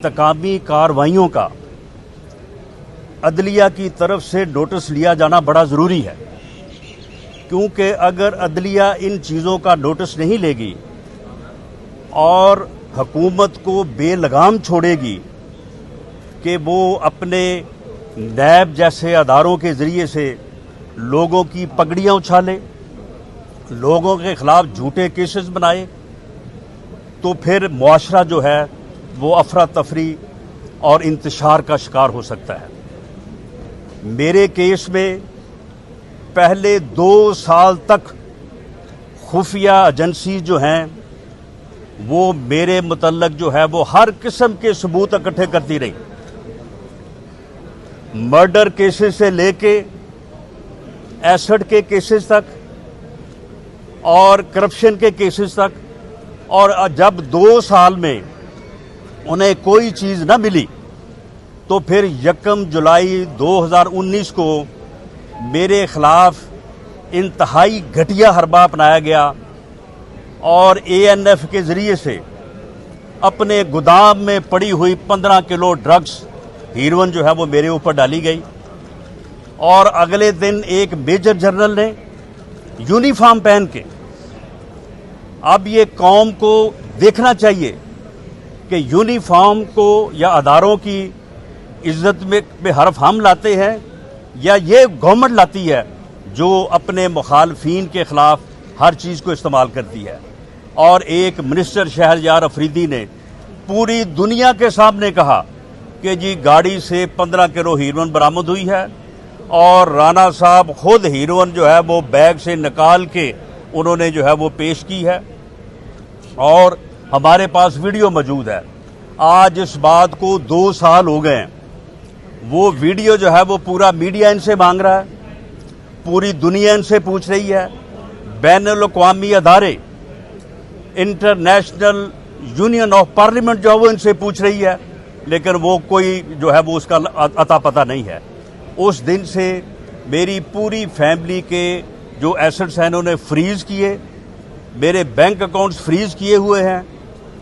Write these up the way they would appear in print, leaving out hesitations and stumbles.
इंतकामी कार्रवाइयों का अदलिया की तरफ से नोटिस लिया जाना बड़ा ज़रूरी है, क्योंकि अगर अदलिया इन चीज़ों का नोटिस नहीं लेगी और हुकूमत को बेलगाम छोड़ेगी कि वो अपने नैब जैसे अदारों के ज़रिए से लोगों की पगड़ियाँ उछाले, लोगों के ख़िलाफ़ झूठे केसेस बनाए, तो फिर मुआशरा जो है वो अफरा तफरी और इंतशार का शिकार हो सकता है। मेरे केस में पहले 2 साल तक खुफिया एजेंसी जो हैं वो मेरे मुतल्लक जो है वो हर किस्म के सबूत इकट्ठे करती रही, मर्डर केसेस से लेके एसिड के केसेस तक और करप्शन के केसेस तक। और जब 2 साल में उन्हें कोई चीज़ न मिली तो फिर 1 जुलाई 2019 को मेरे खिलाफ इंतहाई घटिया हरबा अपनाया गया और ANF के ज़रिए से अपने गोदाम में पड़ी हुई 15 किलो ड्रग्स हीरोइन जो है वो मेरे ऊपर डाली गई। और अगले दिन एक मेजर जनरल ने यूनिफॉर्म पहन के, अब ये कौम को देखना चाहिए कि यूनिफॉर्म को या अदारों की इज्जत में हरफ हम लाते हैं या ये गवर्नमेंट लाती है जो अपने मुखालफीन के ख़िलाफ़ हर चीज़ को इस्तेमाल करती है। और एक मिनिस्टर शहरयार अफरीदी ने पूरी दुनिया के सामने कहा कि जी गाड़ी से 15 किलो हीरोइन बरामद हुई है और राणा साहब खुद हीरोइन जो है वो बैग से निकाल के उन्होंने जो है वो पेश की है और हमारे पास वीडियो मौजूद है। आज इस बात को 2 साल हो गए हैं, वो वीडियो जो है वो पूरा मीडिया इनसे मांग रहा है, पूरी दुनिया इनसे पूछ रही है, बैनुल-अक़वामी अदारे, इंटरनेशनल यूनियन ऑफ पार्लियामेंट जो है वो इनसे पूछ रही है, लेकिन वो कोई जो है वो उसका अता पता नहीं है। उस दिन से मेरी पूरी फैमिली के जो एसेट्स हैं उन्होंने फ्रीज़ किए, मेरे बैंक अकाउंट्स फ्रीज़ किए हुए हैं,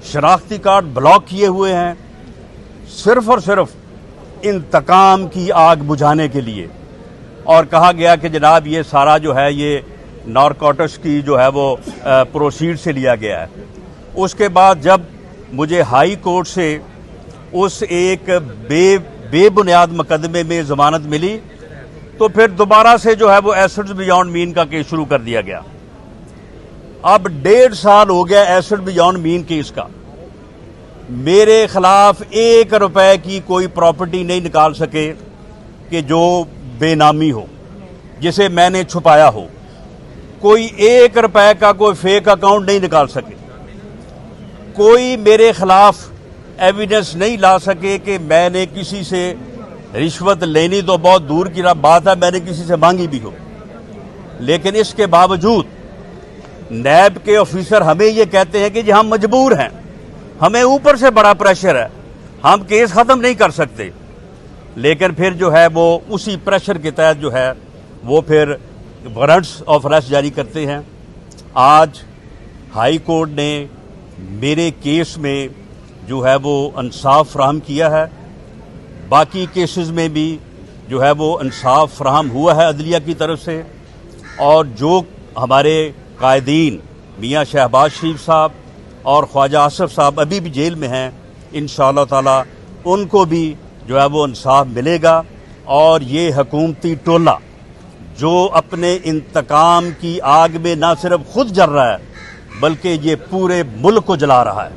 शनाख्ती कार्ड ब्लॉक किए हुए हैं, सिर्फ और सिर्फ इंतकाम की आग बुझाने के लिए। और कहा गया कि जनाब ये सारा जो है ये नारकोटिक्स की जो है वो प्रोसीड से लिया गया है। उसके बाद जब मुझे हाई कोर्ट से उस एक बेबुनियाद मुकदमे में ज़मानत मिली तो फिर दोबारा से जो है वो एसिड्स बियॉन्ड मीन का केस शुरू कर दिया गया। अब 1.5 साल हो गया एसिड बियॉन्ड मीन केस का। मेरे खिलाफ 1 रुपए की कोई प्रॉपर्टी नहीं निकाल सके कि जो बेनामी हो, जिसे मैंने छुपाया हो। कोई 1 रुपए का कोई फेक अकाउंट नहीं निकाल सके, कोई मेरे खिलाफ एविडेंस नहीं ला सके कि मैंने किसी से रिश्वत लेनी तो बहुत दूर की बात है, मैंने किसी से मांगी भी हो। लेकिन इसके बावजूद नैब के ऑफिसर हमें ये कहते हैं कि जी हम मजबूर हैं, हमें ऊपर से बड़ा प्रेशर है, हम केस ख़त्म नहीं कर सकते। लेकिन फिर जो है वो उसी प्रेशर के तहत जो है वो फिर वारंट्स ऑफ अरेस्ट जारी करते हैं। आज हाई कोर्ट ने मेरे केस में जो है वो इंसाफ फराहम किया है, बाकी केसेस में भी जो है वो इंसाफ फराहम हुआ है अदलिया की तरफ से। और जो हमारे कायदीन मियाँ शहबाज शरीफ साहब और ख्वाजा आसिफ साहब अभी भी जेल में हैं, इंशाअल्लाह ताला उनको भी जो है वो इंसाफ मिलेगा। और ये हुकूमती टोला जो अपने इंतकाम की आग में ना सिर्फ खुद जल रहा है बल्कि ये पूरे मुल्क को जला रहा है,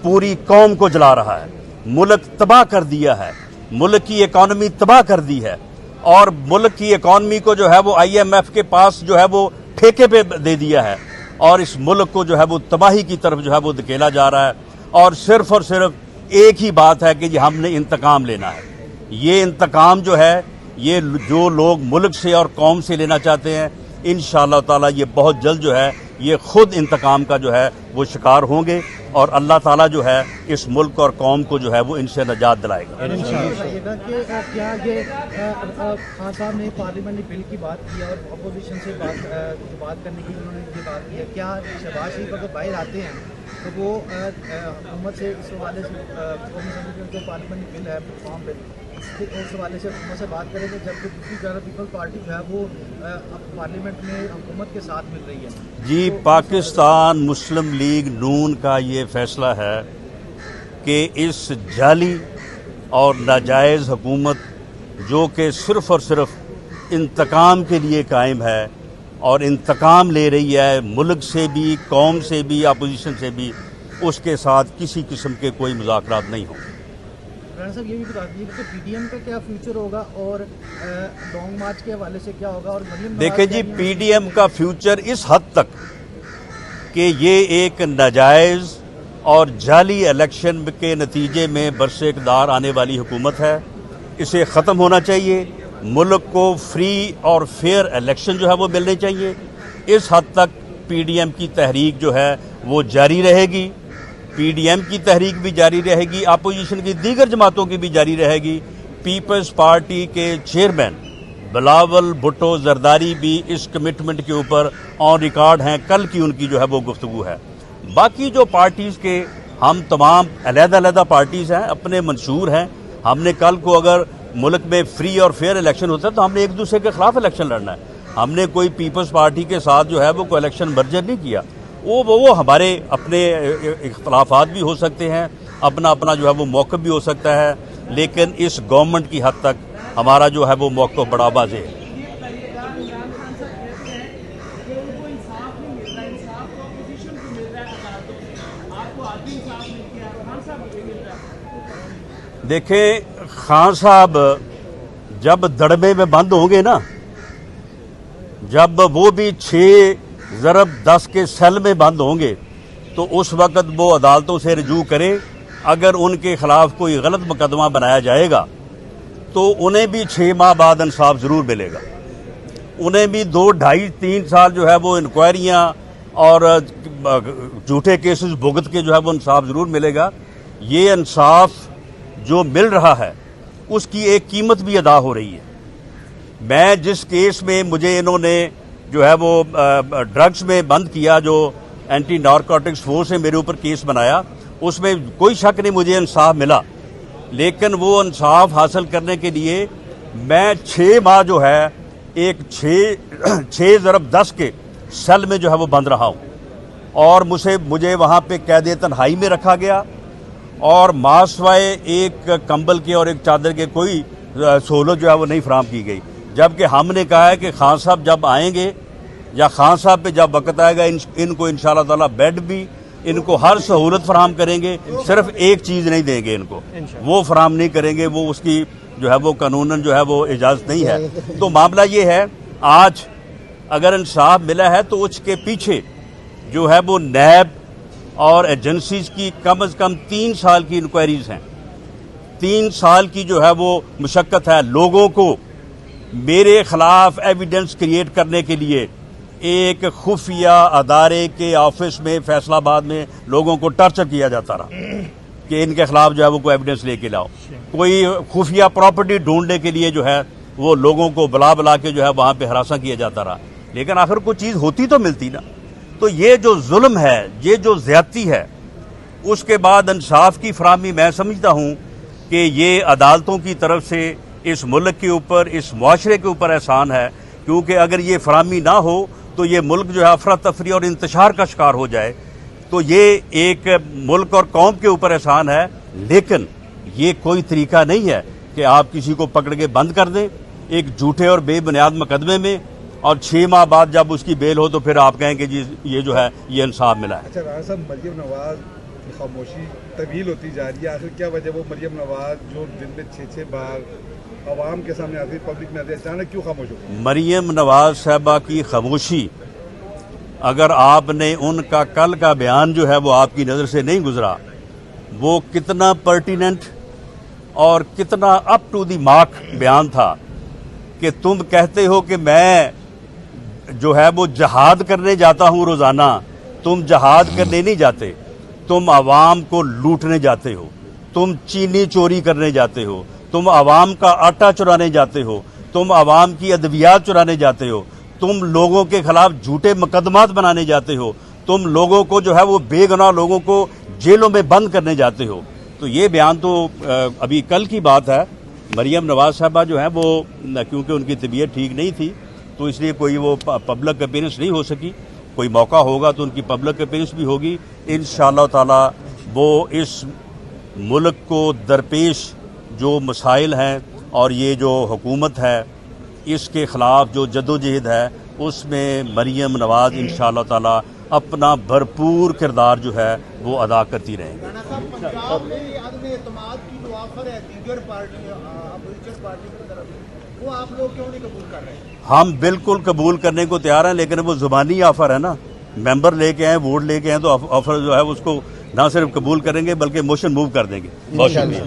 पूरी कौम को जला रहा है, मुल्क तबाह कर दिया है, मुल्क की इकॉनमी तबाह कर दी है। और मुल्क की इकॉनमी को जो है वो IMF के पास जो है वो ठेके पे दे दिया है और इस मुल्क को जो है वो तबाही की तरफ जो है वो धकेला जा रहा है। और सिर्फ एक ही बात है कि जी हमने इंतकाम लेना है। ये इंतकाम जो है ये जो लोग मुल्क से और कौम से लेना चाहते हैं, इंशाअल्लाह ताला ये बहुत जल्द जो है ये खुद इंतकाम का जो है وہ شکار ہوں گے اور اللہ تعالیٰ جو ہے اس ملک اور قوم کو جو ہے وہ ان سے نجات دلائے گا. کیا یہ خان صاحب نے پارلیمنٹ بل کی بات کی اور اپوزیشن سے بات کرنے کی انہوں نے یہ بات کی ہے, کیا شہباز شریف اگر باہر آتے ہیں تو وہ حکومت سے اس حوالے سے جو پارلیمنٹ بل ہے فارم بل اس حوالے سے حکومت سے بات کریں گے, جبکہ دوسری طرف پیپل پارٹی جو ہے وہ پارلیمنٹ میں حکومت کے ساتھ مل رہی ہے؟ جی, پاکستان مسلم لیگ نون کا یہ فیصلہ ہے کہ اس جعلی اور ناجائز حکومت جو کہ صرف اور صرف انتقام کے لیے قائم ہے اور انتقام لے رہی ہے ملک سے بھی, قوم سے بھی, اپوزیشن سے بھی, اس کے ساتھ کسی قسم کے کوئی مذاکرات نہیں ہوں. رانا صاحب یہ بھی بتا دیجیے کہ پی ڈی ایم کا کیا فیوچر ہوگا اور لانگ مارچ کے حوالے سے کیا ہوگا؟ اور دیکھیں جی, پی ڈی ایم کا فیوچر اس حد تک کہ یہ ایک ناجائز اور جعلی الیکشن کے نتیجے میں برس اقتدار آنے والی حکومت ہے, اسے ختم ہونا چاہیے. ملک کو فری اور فیئر الیکشن جو ہے وہ ملنے چاہیے. اس حد تک پی ڈی ایم کی تحریک جو ہے وہ جاری رہے گی. پی ڈی ایم کی تحریک بھی جاری رہے گی, اپوزیشن کی دیگر جماعتوں کی بھی جاری رہے گی. پیپلز پارٹی کے چیئرمین بلاول بھٹو زرداری بھی اس کمٹمنٹ کے اوپر آن ریکارڈ ہیں. کل کی ان کی جو ہے وہ گفتگو ہے. باقی جو پارٹیز کے ہم تمام علیحدہ علیحدہ پارٹیز ہیں, اپنے منشور ہیں. ہم نے کل کو اگر ملک میں فری اور فیئر الیکشن ہوتا ہے تو ہم نے ایک دوسرے کے خلاف الیکشن لڑنا ہے. ہم نے کوئی پیپلز پارٹی کے ساتھ جو ہے وہ کوئی الیکشن مرجر نہیں کیا. وہ ہمارے اپنے اختلافات بھی ہو سکتے ہیں, اپنا اپنا جو ہے وہ موقف بھی ہو سکتا ہے, لیکن اس گورنمنٹ کی حد تک ہمارا جو ہے وہ موقف بڑا واضح ہے. دیکھیں, خان صاحب جب دڑبے میں بند ہوں گے نا, جب وہ بھی 6x10 کے سیل میں بند ہوں گے تو اس وقت وہ عدالتوں سے رجوع کریں. اگر ان کے خلاف کوئی غلط مقدمہ بنایا جائے گا تو انہیں بھی 6 ماہ بعد انصاف ضرور ملے گا. انہیں بھی 2, 2.5, 3 سال جو ہے وہ انکوائریاں اور جھوٹے کیسز بھگت کے جو ہے وہ انصاف ضرور ملے گا. یہ انصاف جو مل رہا ہے اس کی ایک قیمت بھی ادا ہو رہی ہے. میں جس کیس میں مجھے انہوں نے جو ہے وہ ڈرگز میں بند کیا, جو اینٹی نارکوٹکس فورس سے میرے اوپر کیس بنایا, اس میں کوئی شک نہیں مجھے انصاف ملا. لیکن وہ انصاف حاصل کرنے کے لیے میں 6 ماہ جو ہے ایک 6x10 کے سیل میں جو ہے وہ بند رہا ہوں, اور مجھے وہاں پہ قید تنہائی میں رکھا گیا, اور ماسوائے ایک کمبل کے اور ایک چادر کے کوئی سہولت جو ہے وہ نہیں فراہم کی گئی. جبکہ ہم نے کہا ہے کہ خان صاحب جب آئیں گے یا خان صاحب پہ جب وقت آئے گا ان کو انشاءاللہ تعالی بیڈ بھی, ان کو ہر سہولت فراہم کریں گے. صرف ایک چیز نہیں دیں گے ان کو, وہ فراہم نہیں کریں گے, وہ اس کی جو ہے وہ قانوناً جو ہے وہ اجازت نہیں ہے. تو معاملہ یہ ہے, آج اگر انصاف ملا ہے تو اس کے پیچھے جو ہے وہ نیب اور ایجنسیز کی کم از کم 3 سال کی انکوائریز ہیں. 3 سال کی جو ہے وہ مشقت ہے. لوگوں کو میرے خلاف ایویڈنس کریٹ کرنے کے لیے ایک خفیہ ادارے کے آفس میں فیصل آباد میں لوگوں کو ٹارچر کیا جاتا رہا کہ ان کے خلاف جو ہے وہ کوئی ایویڈنس لے کے لاؤ. کوئی خفیہ پراپرٹی ڈھونڈنے کے لیے جو ہے وہ لوگوں کو بلا کے جو ہے وہاں پہ ہراساں کیا جاتا رہا. لیکن آخر کوئی چیز ہوتی تو ملتی نا. تو یہ جو ظلم ہے, یہ جو زیادتی ہے, اس کے بعد انصاف کی فراہمی میں سمجھتا ہوں کہ یہ عدالتوں کی طرف سے اس ملک کے اوپر, اس معاشرے کے اوپر احسان ہے. کیونکہ اگر یہ فراہمی نہ ہو تو یہ ملک جو ہے افراتفری اور انتشار کا شکار ہو جائے. تو یہ ایک ملک اور قوم کے اوپر احسان ہے. لیکن یہ کوئی طریقہ نہیں ہے کہ آپ کسی کو پکڑ کے بند کر دیں ایک جھوٹے اور بے بنیاد مقدمے میں, اور 6 ماہ بعد جب اس کی بیل ہو تو پھر آپ کہیں کہ جی یہ جو ہے یہ انصاف ملا ہے. اچھا رانا صاحب, مریم نواز کی خاموشی طویل ہوتی جا رہی ہے, آخر کیا وجہ وہ مریم نواز جو دن میں 6 بار عوام کے سامنے آتی ہے, پبلک میں آتی ہے, اچانک کیوں خاموش ہو گئی؟ مریم نواز صاحبہ کی خاموشی, اگر آپ نے ان کا کل کا بیان جو ہے وہ آپ کی نظر سے نہیں گزرا, وہ کتنا پرٹیننٹ اور کتنا اپ ٹو دی مارک بیان تھا کہ تم کہتے ہو کہ میں جو ہے وہ جہاد کرنے جاتا ہوں روزانہ, तुम जहाद करने नहीं जाते, तुम आवाम को लूटने जाते हो, तुम चीनी चोरी करने जाते हो, तुम आवाम का आटा चुराने जाते हो, तुम आवाम की अद्वियात चुराने जाते हो, तुम लोगों के खिलाफ झूठे मुकदमात बनाने जाते हो, तुम लोगों को जो है वो बेगुनाह लोगों को जेलों में बंद करने जाते हो। तो ये बयान तो अभी कल की बात है। मरियम नवाज साहबा जो है वो क्योंकि उनकी तबीयत ठीक नहीं थी तो इसलिए कोई वो पब्लिक अपीयरेंस नहीं हो सकी। कोई मौका होगा तो उनकी पब्लिक अपीयरेंस भी होगी इंशाअल्लाह ताला। वो इस मुल्क को दरपेश जो मसाइल हैं और ये जो हुकूमत है इसके ख़िलाफ़ जो जदोजहद है उसमें मरियम नवाज़ इंशाअल्लाह ताला अपना भरपूर किरदार जो है वो अदा करती रहेंगी। राणा साहब, पंजाब में अदम एतमाद की जो ऑफर है दीगर पार्टी अपोजिशन पार्टी की तरफ से, वो आप लोग क्यों नहीं कबूल कर रहे हैं? हम बिल्कुल कबूल करने को तैयार हैं, लेकिन वो ज़ुबानी ऑफ़र है ना, मेंबर लेके आए, वोट लेके आए, तो ऑफ़र जो है उसको ना सिर्फ कबूल करेंगे बल्कि मोशन मूव कर देंगे। बहुत शुक्रिया।